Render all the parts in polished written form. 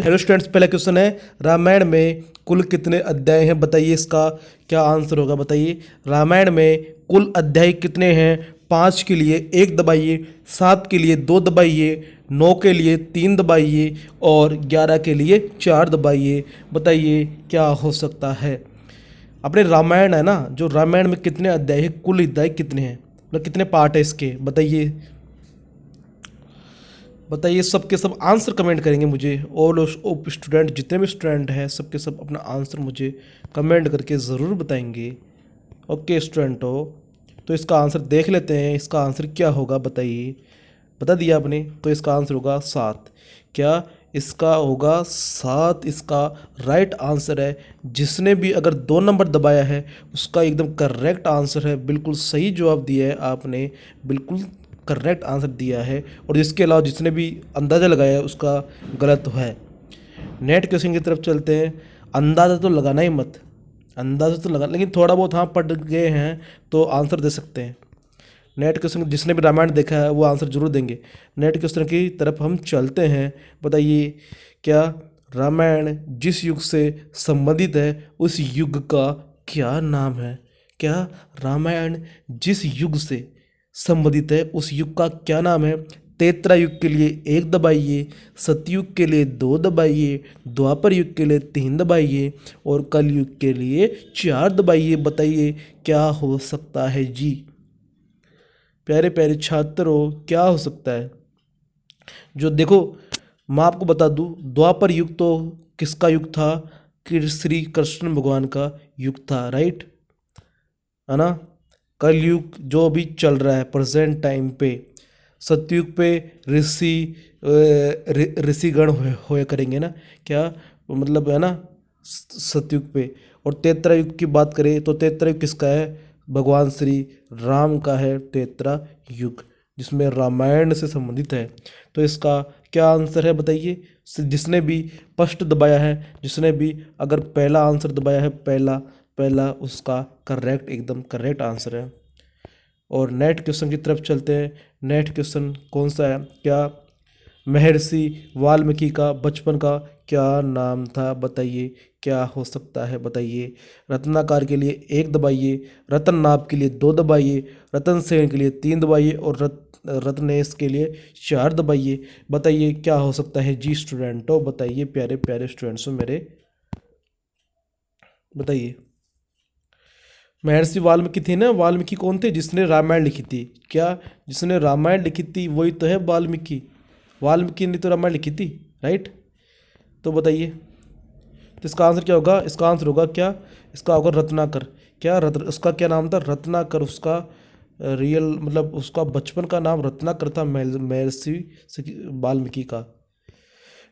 Hello students, पहला question है रामायण में कुल कितने अध्याय हैं बताइए। इसका क्या आंसर होगा बताइए। रामायण में कुल अध्याय कितने हैं। 5 के लिए 1 दबाइए, 7 के लिए 2 दबाइए, 9 के लिए 3 दबाइए और 11 के लिए 4 दबाइए। बताइए क्या हो सकता है। अपने रामायण है ना, जो रामायण में कितने अध्याय हैं, कुल अध्याय कितने हैं, मतलब कितने पार्ट है इसके बताइए। बताइए, सबके सब आंसर कमेंट करेंगे मुझे। और स्टूडेंट जितने भी स्टूडेंट हैं सबके सब अपना आंसर मुझे कमेंट करके ज़रूर बताएंगे। ओके स्टूडेंट हो, तो इसका आंसर देख लेते हैं। इसका आंसर क्या होगा बताइए। बता दिया आपने, तो इसका आंसर होगा 7। क्या इसका होगा 7? इसका राइट आंसर है। जिसने भी अगर 2 नंबर दबाया है उसका एकदम करेक्ट आंसर है। बिल्कुल सही जवाब दिया है आपने, बिल्कुल करेक्ट आंसर दिया है। और इसके अलावा जिसने भी अंदाज़ा लगाया है उसका गलत है। नेट क्वेश्चन की तरफ चलते हैं। अंदाज़ा तो लगाना ही मत, अंदाज़ा तो लगा, लेकिन थोड़ा बहुत हाँ पढ़ गए हैं तो आंसर दे सकते हैं। नेट क्वेश्चन जिसने भी रामायण देखा है वो आंसर जरूर देंगे। नेट क्वेश्चन की तरफ हम चलते हैं। बताइए, क्या रामायण जिस युग से संबंधित है उस युग का क्या नाम है। क्या रामायण जिस युग से संबंधित है उस युग का क्या नाम है। त्रेता युग के लिए 1 दबाइए, सतयुग के लिए 2 दबाइए, द्वापर युग के लिए 3 दबाइए और कलयुग के लिए 4 दबाइए। बताइए क्या हो सकता है जी। प्यारे प्यारे छात्रों, क्या हो सकता है। जो देखो, मैं आपको बता दूं, द्वापर युग तो किसका युग था, कि श्री कृष्ण भगवान का युग था, राइट है ना। कलयुग जो अभी चल रहा है प्रेजेंट टाइम पे, सतयुग पे ऋषिगण होया करेंगे ना, क्या मतलब है ना, सतयुग पे। और त्रेता युग की बात करें तो त्रेता युग किसका है, भगवान श्री राम का है त्रेता युग, जिसमें रामायण से संबंधित है। तो इसका क्या आंसर है बताइए। जिसने भी फर्स्ट दबाया है, जिसने भी अगर पहला आंसर दबाया है, पहला पहला उसका करेक्ट, एकदम करेक्ट आंसर है। और नेट क्वेश्चन की तरफ चलते हैं। नेट क्वेश्चन कौन सा है। क्या महर्षि वाल्मीकि का बचपन का क्या नाम था बताइए। क्या हो सकता है बताइए। रत्नाकर के लिए 1 दबाइए, रतन नाभ के लिए 2 दबाइए, रतन सेन के लिए 3 दबाइए और रत्नेश के लिए 4 दबाइए। बताइए क्या हो सकता है जी स्टूडेंटों। बताइए प्यारे प्यारे स्टूडेंट्स मेरे, बताइए। महर्षि वाल्मीकि थे ना, वाल्मीकि कौन थे, जिसने रामायण लिखी थी। क्या जिसने रामायण लिखी थी वही तो है वाल्मीकि। वाल्मीकि ने तो रामायण लिखी थी, राइट। तो बताइए, तो इसका आंसर क्या होगा। इसका आंसर होगा क्या, इसका होगा रत्नाकर। क्या उसका क्या नाम था, रत्नाकर। उसका रियल मतलब उसका बचपन का नाम रत्नाकर था, महर्षि वाल्मीकि का।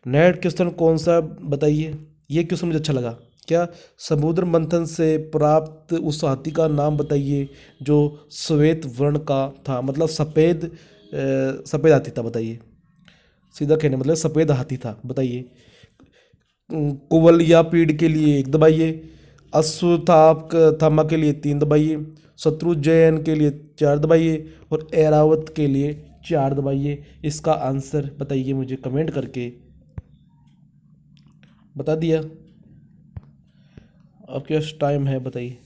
नेक्स्ट क्वेश्चन कौन सा बताइए। ये क्वेश्चन मुझे अच्छा लगा। क्या समुद्र मंथन से प्राप्त उस हाथी का नाम बताइए जो श्वेत वर्ण का था, मतलब सफ़ेद सफ़ेद हाथी था। बताइए, सीधा कहने मतलब सफ़ेद हाथी था। बताइए। कुवल या पीड़ के लिए 1 दबाइए, अश्वत्थामा के लिए 3 दबाइए, शत्रुंजयन के लिए 4 दबाइए और ऐरावत के लिए 4 दबाइए। इसका आंसर बताइए मुझे कमेंट करके। बता दिया, आपके पास टाइम है, बताइए।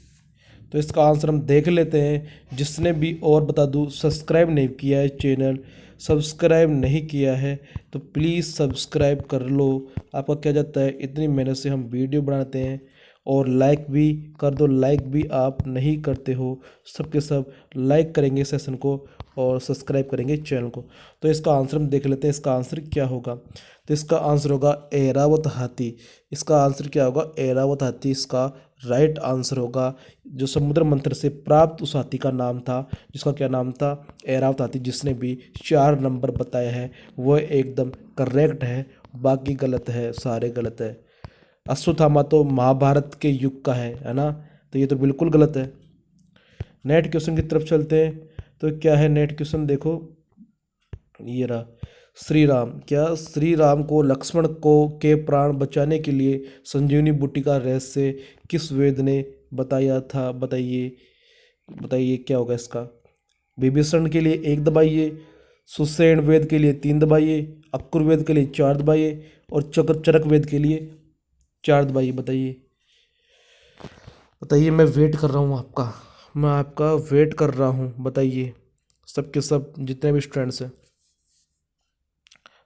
तो इसका आंसर हम देख लेते हैं। जिसने भी, और बता दूं, सब्सक्राइब नहीं किया है, चैनल सब्सक्राइब नहीं किया है तो प्लीज़ सब्सक्राइब कर लो। आपका क्या जाता है, इतनी मेहनत से हम वीडियो बनाते हैं। और लाइक भी कर दो, लाइक भी आप नहीं करते हो। सबके सब लाइक करेंगे सेशन को और सब्सक्राइब करेंगे चैनल को। तो इसका आंसर हम देख लेते हैं। इसका आंसर क्या होगा। तो इसका आंसर होगा ऐरावत हाथी। इसका आंसर क्या होगा, ऐरावत हाथी इसका राइट आंसर होगा। जो समुद्र मंथन से प्राप्त उस हाथी का नाम था, जिसका क्या नाम था, ऐरावत हाथी। जिसने भी 4 नंबर बताया है वह एकदम करेक्ट है, बाकी गलत है, सारे गलत है। अश्वत्थामा तो महाभारत के युग का है ना, तो ये तो बिल्कुल गलत है। नेक्स्ट क्वेश्चन की तरफ चलते हैं। तो क्या है नेक्स्ट क्वेश्चन, देखो ये रहा। श्री राम, क्या श्री राम को लक्ष्मण को के प्राण बचाने के लिए संजीवनी बूटी का रहस्य किस वेद ने बताया था। बताइए, बताइए क्या होगा इसका। विभीषण के लिए 1 दबाइए, सुषेण वेद के लिए 3 दबाइए, अक्रूर वेद के लिए 4 दबाइए और चरक वेद के लिए 4 दबाइए। बताइए बताइए, मैं वेट कर रहा हूँ आपका, मैं आपका वेट कर रहा हूँ। बताइए सबके सब जितने भी स्टूडेंट्स हैं।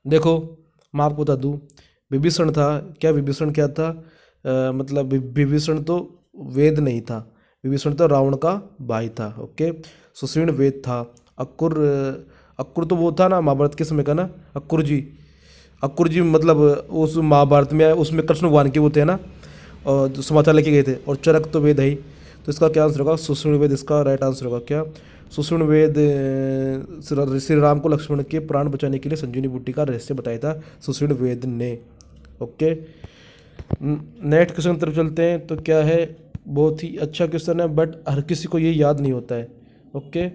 देखो मैं आपको बता दूँ, विभीषण था क्या? विभीषण क्या था? मतलब विभीषण तो वेद नहीं था, विभीषण तो रावण का भाई था। ओके, सुषेण वेद था। अक्रूर अक्रूर तो वो था ना महाभारत के समय का ना, अक्रूर जी। अक्रूर जी मतलब उस महाभारत में उसमें कृष्ण भगवान के वो थे ना, और जो समाचार लेके गए थे। और चरक तो वेद है ही, तो इसका क्या आंसर होगा? सुषेण वेद इसका राइट आंसर होगा। क्या सुषेण वेद श्री राम को लक्ष्मण के प्राण बचाने के लिए संजीवनी बूटी का रहस्य बताया था सुषेण वेद ने। ओके, नेक्स्ट क्वेश्चन की तरफ चलते हैं। तो क्या है, बहुत ही अच्छा क्वेश्चन है बट हर किसी को ये याद नहीं होता है। ओके,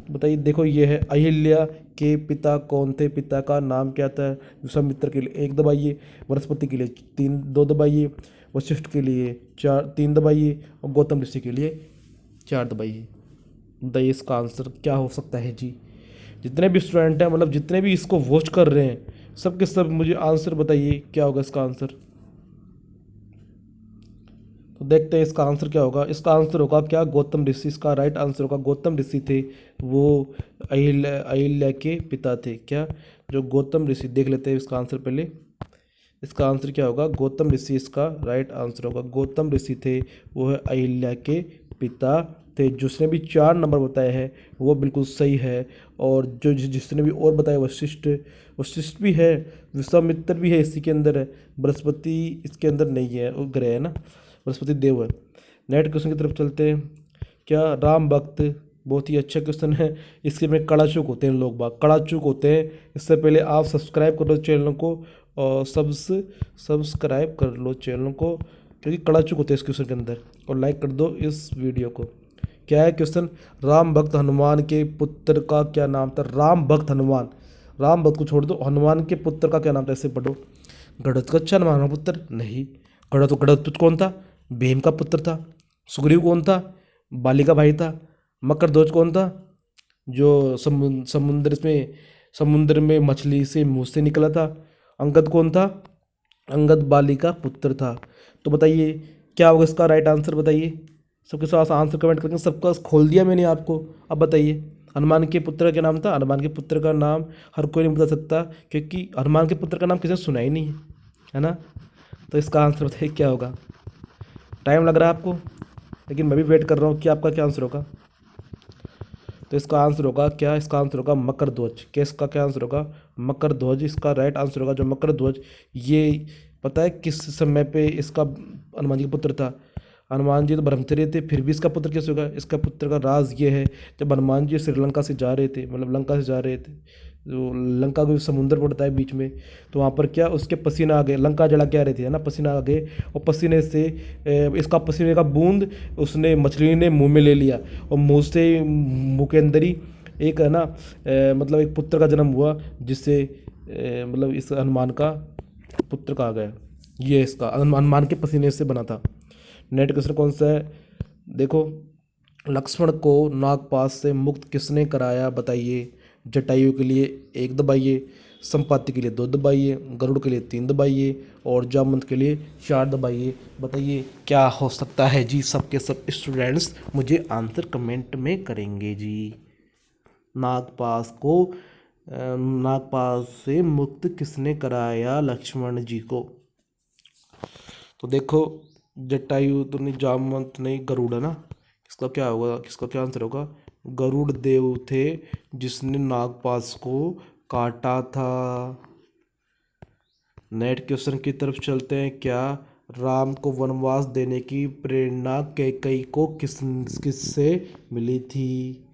बताइए। देखो ये है, अहिल्या के पिता कौन थे? पिता का नाम क्या था? विश्वामित्र के लिए 1 दबाइए, बृहस्पति के लिए 2 दबाइए, वशिष्ठ के लिए 3 दबाइए, और गौतम ऋषि के लिए 4 दबाइए। बताइए इसका आंसर क्या हो सकता है जी? जितने भी स्टूडेंट हैं, मतलब जितने भी इसको वॉच कर रहे हैं, सब के सब मुझे आंसर बताइए क्या होगा इसका आंसर। तो देखते हैं इसका आंसर क्या होगा। इसका आंसर होगा क्या? गौतम ऋषि। इसका राइट आंसर होगा गौतम ऋषि थे वो, अहिल्या के पिता थे। क्या? जो गौतम ऋषि, देख लेते हैं इसका आंसर पहले। इसका आंसर क्या होगा? गौतम ऋषि इसका राइट आंसर होगा। गौतम ऋषि थे वो है अहिल्या के पिता थे। जिसने भी 4 नंबर बताए हैं वो बिल्कुल सही है। और जो जिसने भी और बताया, वशिष्ठ, वशिष्ठ भी है, विश्वामित्र भी है, इसी के अंदर है। बृहस्पति इसके अंदर नहीं है, वो ग्रह है ना, बृहस्पति देव है। नेक्स्ट क्वेश्चन की तरफ चलते हैं। क्या राम भक्त, बहुत ही अच्छा क्वेश्चन है। इसके में कड़ा चूक होते हैं लोग बाग, कड़ा चूक होते हैं। इससे पहले आप सब्सक्राइब करो चैनल को, और सब्सक्राइब कर लो चैनल को, क्योंकि कड़ा चूक होते हैं इस क्वेश्चन के अंदर। और लाइक कर दो इस वीडियो को। क्या है क्वेश्चन? राम भक्त हनुमान के पुत्र का क्या नाम था? राम भक्त हनुमान, राम भक्त को छोड़ दो, हनुमान के पुत्र का क्या नाम था? ऐसे पढ़ो। घटोत्कच हनुमान का पुत्र नहीं। घटोत्कच कौन था? भीम का पुत्र था। सुग्रीव कौन था? बाली का भाई था। मकरध्वज कौन था? जो समुद्र में मछली से मुंह से निकला था। अंगद कौन था? अंगद बाली का पुत्र था। तो बताइए क्या होगा इसका राइट आंसर? बताइए सबके साथ आंसर कमेंट करके, सबका खोल दिया मैंने आपको। अब बताइए हनुमान के पुत्र का क्या नाम था? हनुमान के पुत्र का नाम हर कोई नहीं बता सकता, क्योंकि हनुमान के पुत्र का नाम किसी ने सुना ही नहीं है ना। तो इसका आंसर बताइए क्या होगा? टाइम लग रहा है आपको, लेकिन मैं भी वेट कर रहा हूँ कि आपका क्या आंसर होगा। तो इसका आंसर होगा क्या? इसका आंसर होगा मकर ध्वज। क्या इसका क्या आंसर होगा? मकर ध्वज इसका राइट आंसर होगा। जो मकर ध्वज, ये पता है किस समय पे इसका हनुमान जी का पुत्र था? हनुमान जी तो ब्रह्मचर्य थे, फिर भी इसका पुत्र कैसे होगा? इसका पुत्र का राज ये है, जब हनुमान जी श्रीलंका से जा रहे थे, मतलब लंका से जा रहे थे, जो लंका को समुद्र पड़ता है बीच में, तो वहाँ पर क्या उसके पसीना आ गए, लंका जला के आ रहे थे है ना, पसीना आ गए, और पसीने से इसका पसीने का बूंद उसने मछली ने मुंह में ले लिया, और मुंह के अंदर ही एक है ना, मतलब एक पुत्र का जन्म हुआ, जिससे मतलब इस हनुमान का पुत्र कहा गया। ये इसका हनुमान के पसीने से बना था। नेट क्वेश्चन कौन सा है? देखो, लक्ष्मण को नागपाश से मुक्त किसने कराया? बताइए। जटायु के लिए 1 दबाइए, संपाति के लिए 2 दबाइए, गरुड़ के लिए 3 दबाइए, और जामवंत के लिए 4 दबाइए। बताइए क्या हो सकता है जी? सबके सब स्टूडेंट्स मुझे आंसर कमेंट में करेंगे जी। नागपाश से मुक्त किसने कराया लक्ष्मण जी को? तो देखो, जटायु तो नहीं, जामवंत नहीं, गरुड़ है ना। इसका क्या होगा? किसका क्या आंसर होगा? गरुड़ देव थे जिसने नागपाश को काटा था। नेक्स्ट क्वेश्चन की तरफ चलते हैं। क्या राम को वनवास देने की प्रेरणा कैकेयी को किससे मिली थी?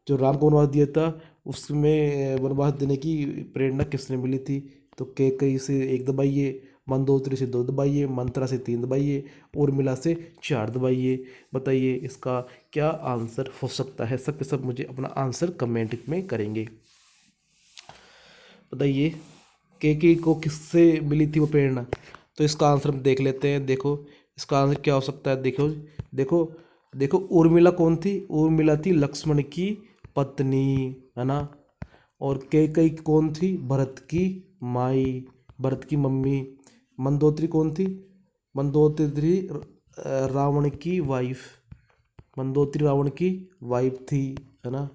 जो राम को वनवास दिया था, उसमें वनवास देने की प्रेरणा किसने मिली थी? तो कैकेयी से 1 दबाइए, मंदोदरी से 2 दबाइए, मंत्रा से 3 दबाइए, उर्मिला से 4 दबाइए। बताइए इसका क्या आंसर हो सकता है? सब के सब मुझे अपना आंसर कमेंट में करेंगे। बताइए कैकेयी को किससे मिली थी वो प्रेरणा? तो इसका आंसर हम देख लेते हैं। देखो इसका आंसर क्या हो सकता है। देखो देखो देखो, उर्मिला कौन थी? उर्मिला थी लक्ष्मण की पत्नी, है ना। और कैकेयी कौन थी? भरत की माई। भरत की मम्मी। मंदोदरी कौन थी? मंदोदरी रावण की वाइफ, मंदोदरी रावण की वाइफ थी, है ना।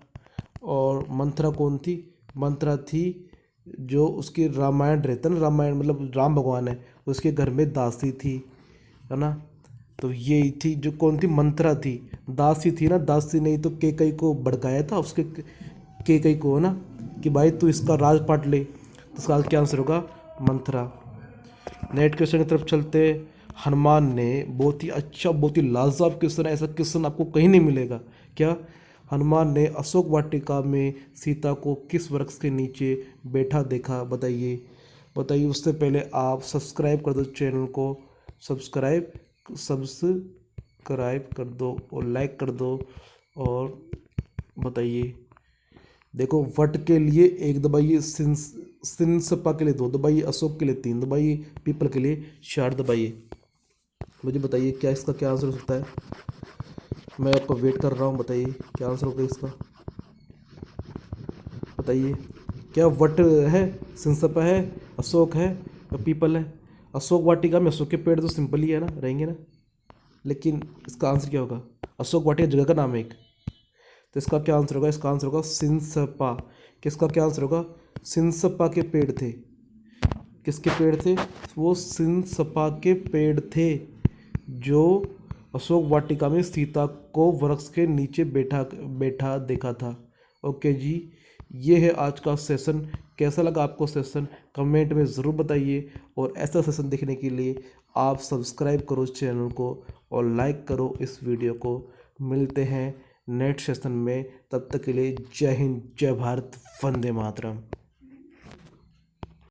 और मंथरा कौन थी? मंथरा थी जो उसकी रामायण रहता ना, रामायण मतलब राम भगवान है, उसके घर में दासी थी, है ना। तो ये थी जो कौन थी? मंथरा थी, दासी थी ना। दासी नहीं तो केकई को भड़काया था उसके, केकई को, है ना, कि भाई तू इसका राजपाट ले। तो इसका क्या आंसर होगा? मंथरा। नेक्स्ट क्वेश्चन की तरफ चलते हैं। हनुमान ने बहुत ही अच्छा, बहुत ही लाजवाब क्वेश्चन है, ऐसा क्वेश्चन आपको कहीं नहीं मिलेगा। क्या? हनुमान ने अशोक वाटिका में सीता को किस वृक्ष के नीचे बैठा देखा? बताइए, बताइए। उससे पहले आप सब्सक्राइब कर दो चैनल को, सब्सक्राइब कर दो और लाइक कर दो। और बताइए। देखो, वट के लिए एक दबाइए, सिंसपा के लिए 2 दबाइए, अशोक के लिए 3 दबाइए, पीपल के लिए 4 दबाइए। मुझे बताइए क्या इसका क्या आंसर हो सकता है। मैं आपको वेट कर रहा हूँ, बताइए क्या आंसर होगा इसका। बताइए। क्या वट है, सिंसपा है, अशोक है या पीपल है? अशोक वाटिका में अशोक के पेड़ तो सिंपल ही है ना, रहेंगे ना। लेकिन इसका आंसर क्या होगा? अशोक वाटिका जगह का नाम है एक। तो इसका क्या आंसर होगा? इसका आंसर होगा सिंसपा। किसका क्या आंसर होगा? सिंसपा के पेड़ थे। किसके पेड़ थे? वो सिंसपा के पेड़ थे जो अशोक वाटिका में सीता को वृक्ष के नीचे बैठा बैठा देखा था। ओके जी, ये है आज का सेशन। कैसा लगा आपको सेशन? कमेंट में ज़रूर बताइए। और ऐसा सेशन देखने के लिए आप सब्सक्राइब करो इस चैनल को और लाइक करो इस वीडियो को। मिलते हैं नेक्स्ट सेशन में, तब तक के लिए जय हिंद, जय भारत, वंदे मातरम।